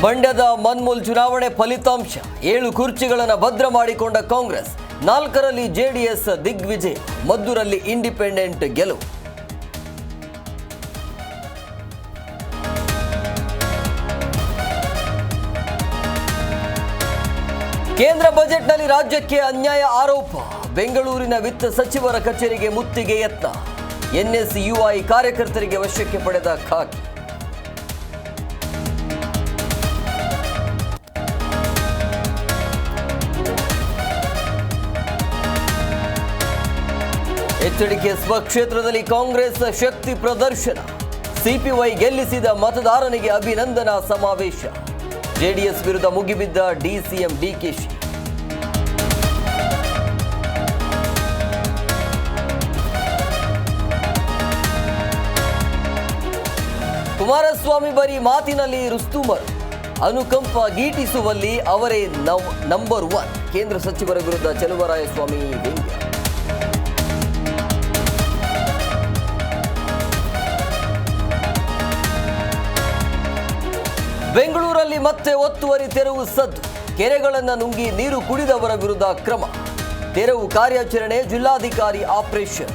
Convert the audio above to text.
ಮಂಡ್ಯದ ಮನ್ಮೂಲ್ ಚುನಾವಣೆ ಫಲಿತಾಂಶ 7 ಕುರ್ಚಿಗಳನ್ನು ಭದ್ರ ಮಾಡಿಕೊಂಡ ಕಾಂಗ್ರೆಸ್, 4ರಲ್ಲಿ ಜೆಡಿಎಸ್ ದಿಗ್ವಿಜಯ, ಮದ್ದೂರಲ್ಲಿ ಇಂಡಿಪೆಂಡೆಂಟ್ ಗೆಲುವು. ಕೇಂದ್ರ ಬಜೆಟ್ನಲ್ಲಿ ರಾಜ್ಯಕ್ಕೆ ಅನ್ಯಾಯ ಆರೋಪ, ಬೆಂಗಳೂರಿನ ವಿತ್ತ ಸಚಿವರ ಕಚೇರಿಗೆ ಮುತ್ತಿಗೆ ಯತ್ನ, ಎನ್ಎಸ್ಯುಐ ಕಾರ್ಯಕರ್ತರಿಗೆ ವಶಕ್ಕೆ ಪಡೆದ ಖಾಕಿ. ಎಚ್ಡಿಕೆ ಸ್ವಕ್ಷೇತ್ರದಲ್ಲಿ ಕಾಂಗ್ರೆಸ್ ಶಕ್ತಿ ಪ್ರದರ್ಶನ, ಸಿಪಿವೈ ಗೆಲ್ಲಿಸಿದ ಮತದಾರನಿಗೆ ಅಭಿನಂದನಾ ಸಮಾವೇಶ, ಜೆಡಿಎಸ್ ವಿರುದ್ಧ ಮುಗಿಬಿದ್ದ ಡಿಸಿಎಂ ಡಿಕೆಶಿ. ಕುಮಾರಸ್ವಾಮಿ ಬರೀ ಮಾತಿನಲ್ಲಿ ರುಸ್ತುಮರು, ಅನುಕಂಪ ಗೀಟಿಸುವಲ್ಲಿ ಅವರೇ ನಂಬರ್ 1, ಕೇಂದ್ರ ಸಚಿವರ ವಿರುದ್ಧ ಚಲುವರಾಯಸ್ವಾಮಿ ವ್ಯಂಗ್ಯ. ಬೆಂಗಳೂರಲ್ಲಿ ಮತ್ತೆ ಒತ್ತುವರಿ ತೆರವು ಸದ್ದು, ಕೆರೆಗಳನ್ನು ನುಂಗಿ ನೀರು ಕುಡಿದವರ ವಿರುದ್ಧ ಕ್ರಮ, ತೆರವು ಕಾರ್ಯಾಚರಣೆ ಜಿಲ್ಲಾಧಿಕಾರಿ ಆಪರೇಷನ್.